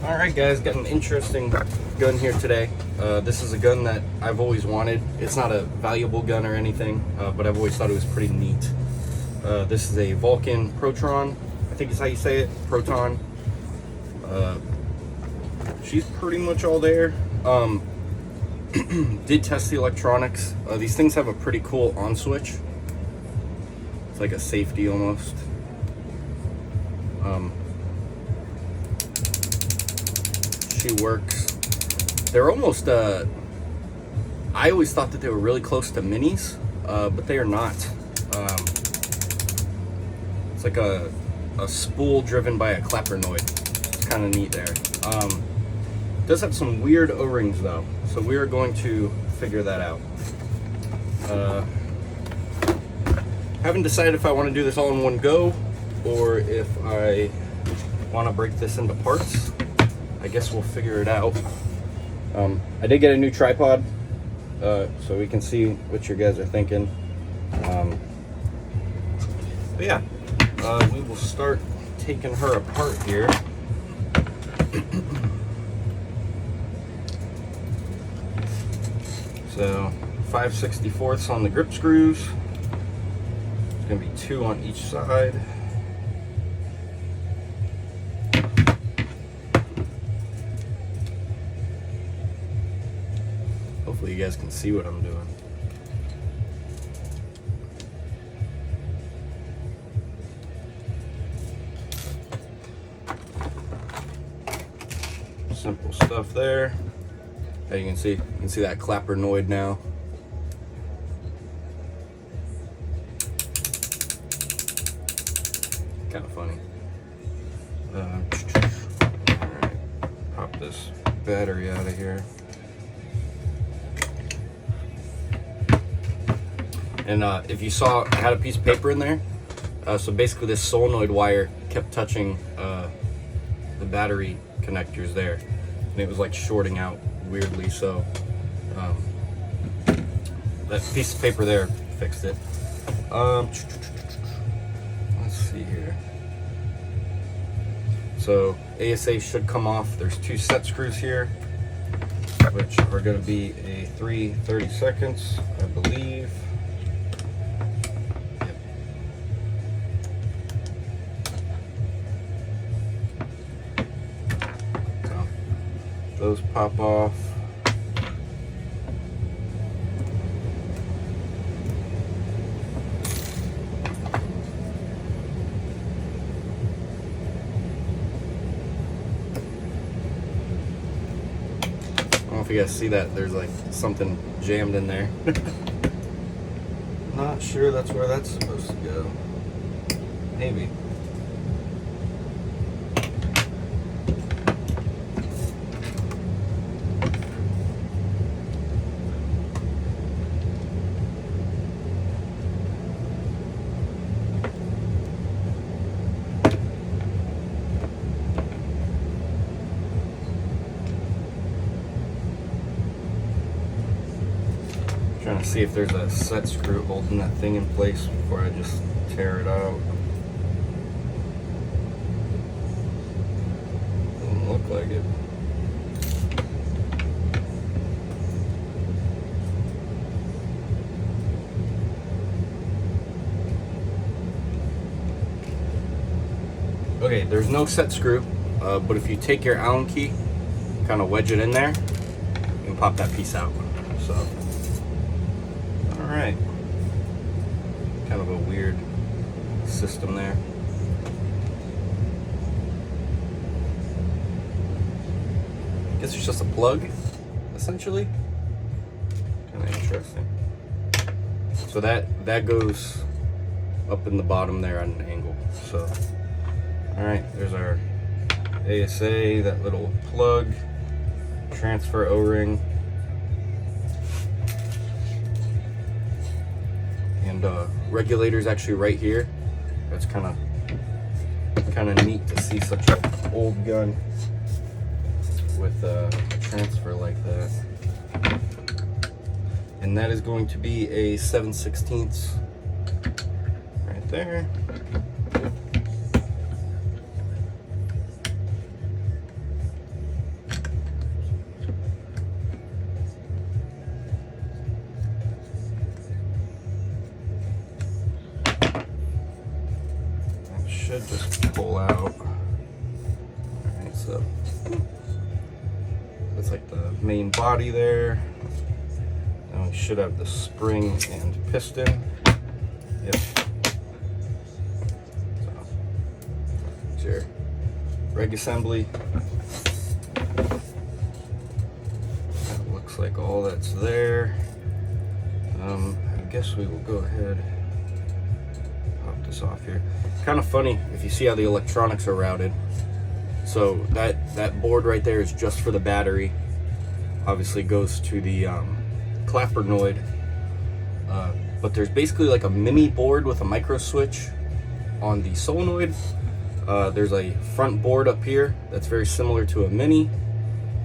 Alright guys, got an interesting gun here today. This is a gun that I've always wanted. It's not a valuable gun or anything, but I've always thought it was pretty neat. This is a Valken Proton, I think is how you say it, Proton. She's pretty much all there. Did test the electronics. These things have a pretty cool on switch. It's like a safety almost. She works. They're almost, I always thought that they were really close to minis, but they are not. It's like a spool driven by a clappernoid. It's kind of neat there. It does have some weird O-rings though, so we are going to figure that out. Haven't decided if I want to do this all in one go or if I want to break this into parts. I guess we'll figure it out. I did get a new tripod, so we can see what you guys are thinking. But yeah, we will start taking her apart here. So 5/64 on the grip screws. It's gonna be 2 on each side. Hopefully you guys can see what I'm doing. Simple stuff there. As you can see that clappernoid now. Kind of funny. Alright, pop this battery out of here. And if you saw, I had a piece of paper in there. So basically this solenoid wire kept touching the battery connectors there. And it was like shorting out weirdly, so that piece of paper there fixed it. Let's see here. So ASA should come off. There's 2 set screws here, which are going to be a 3/32, I believe. Those pop off. I don't know if you guys see that. There's like something jammed in there. Not sure that's where that's supposed to go. Maybe. Trying to see if there's a set screw holding that thing in place before I just tear it out. Doesn't look like it. Okay, there's no set screw, but if you take your Allen key, kind of wedge it in there, you can pop that piece out. So. Alright, kind of a weird system there. I guess it's just a plug, essentially. Kind of interesting. So that goes up in the bottom there on an angle. So, alright, there's our ASA, that little plug, transfer O-ring. And regulator's actually right here. That's kind of neat to see such an old gun with a transfer like that. And that is going to be a 7/16 right there. out. Alright, so that's like the main body there. And we should have the spring and piston. Yep. So, it's your reg assembly. That looks like all that's there. I guess we will go ahead and pop this off here. Kind of funny if you see how the electronics are routed. So that board right there is just for the battery. Obviously goes to the clappernoid. But there's basically like a mini board with a micro switch on the solenoid. There's a front board up here that's very similar to a mini.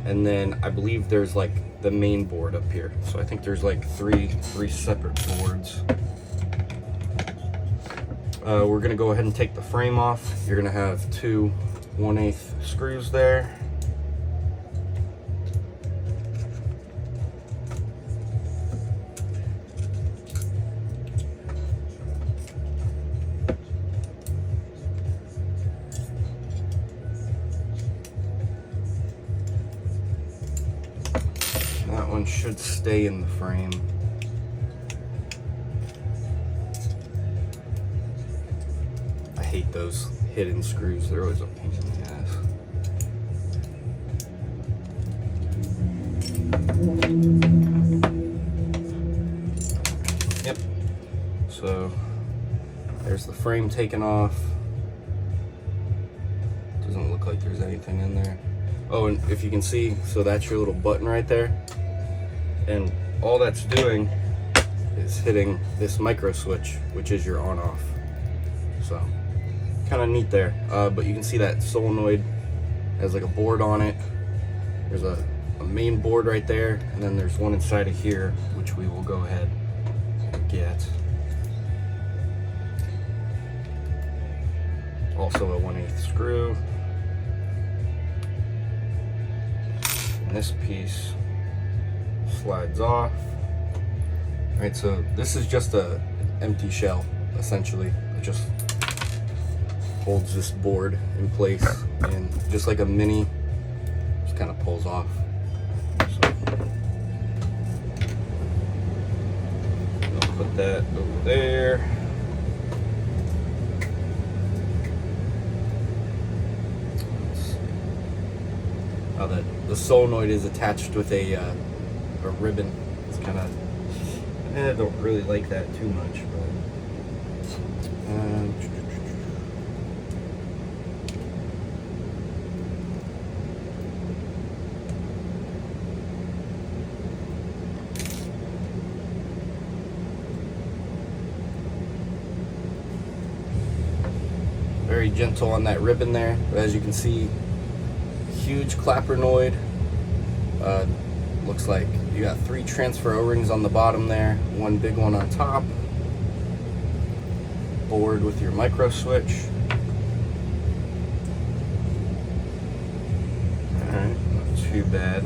And then I believe there's like the main board up here. So I think there's like three separate boards. We're gonna go ahead and take the frame off. You're gonna have two 1/8 screws there. That one should stay in the frame. I hate those hidden screws. They're always a pain in the ass. Yep. So there's the frame taken off. Doesn't look like there's anything in there. Oh, and if you can see, so that's your little button right there. And all that's doing is hitting this micro switch, which is your on off. So kind of neat there. But you can see that solenoid has like a board on it. There's a main board right there, and then there's one inside of here, which we will go ahead and get. Also a 1/8 screw. And this piece slides off. Alright, so this is just a empty shell, essentially. It just holds this board in place, and just like a mini, just kind of pulls off. So I'll put that over there. Let's see. Oh, the solenoid is attached with a ribbon. It's kind of, I don't really like that too much, but very gentle on that ribbon there. But as you can see, huge clappernoid. Looks like you got 3 transfer O-rings on the bottom there, one big one on top. Board with your micro switch. Alright, not too bad.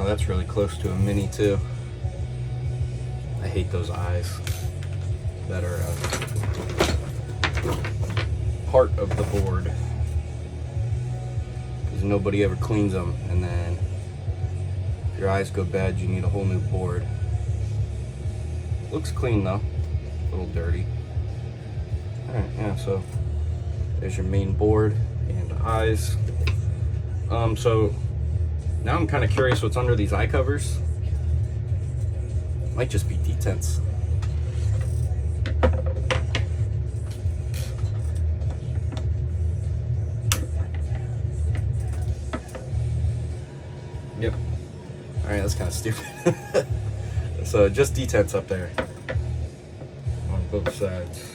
That's really close to a mini too. I hate those eyes that are part of the board, because nobody ever cleans them, and then if your eyes go bad, you need a whole new board. Looks clean though, a little dirty. Alright, yeah, so there's your main board and eyes. So now I'm kind of curious what's under these eye covers. Might just be detents. Yep. Alright, that's kind of stupid. So just detents up there on both sides.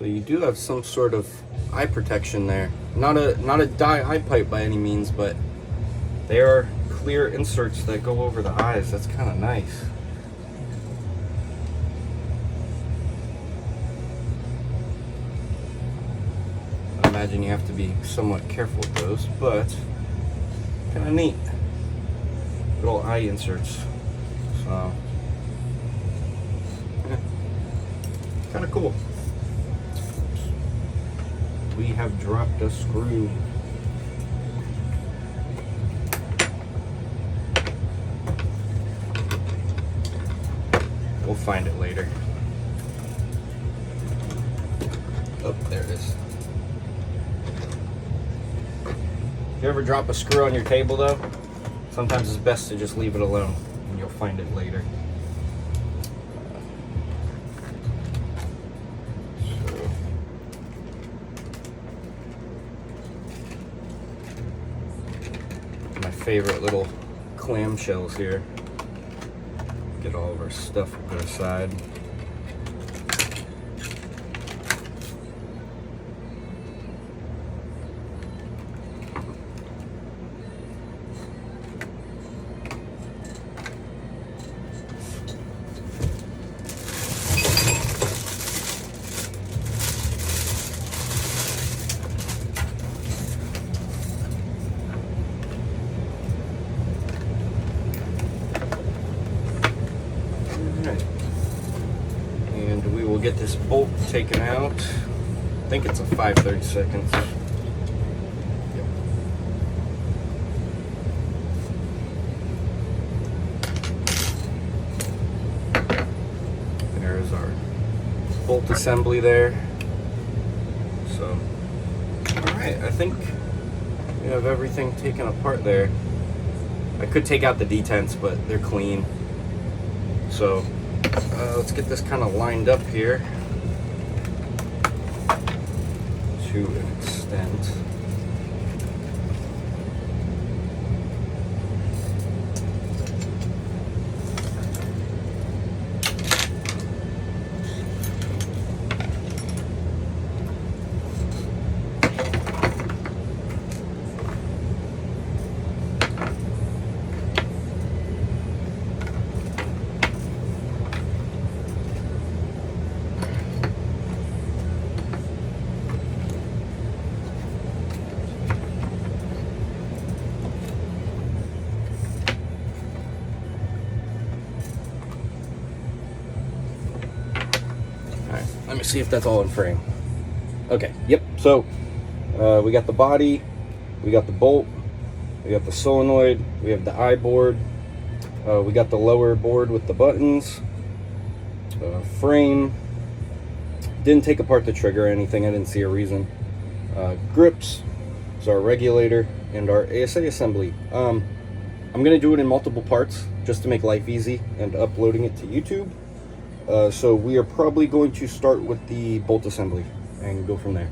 So you do have some sort of eye protection there. Not a dye eye pipe by any means, but they are clear inserts that go over the eyes. That's kind of nice. I imagine you have to be somewhat careful with those, but kind of neat. Little eye inserts. So, yeah, kind of cool. We have dropped a screw. We'll find it later. Oh, there it is. If you ever drop a screw on your table though, sometimes it's best to just leave it alone and you'll find it later. My favorite little clamshells here. Get all of our stuff put aside. And we will get this bolt taken out. I think it's a 5/32. Yep. There's our bolt assembly there. So, alright, I think we have everything taken apart there. I could take out the detents, but they're clean. So, let's get this kind of lined up here to an extent. Let me see if that's all in frame. Okay, yep. So we got the body, we got the bolt, we got the solenoid, we have the eye board, we got the lower board with the buttons, frame. Didn't take apart the trigger or anything, I didn't see a reason. Grips is our regulator and our ASA assembly. I'm gonna do it in multiple parts just to make life easy and uploading it to YouTube. So we are probably going to start with the bolt assembly and go from there.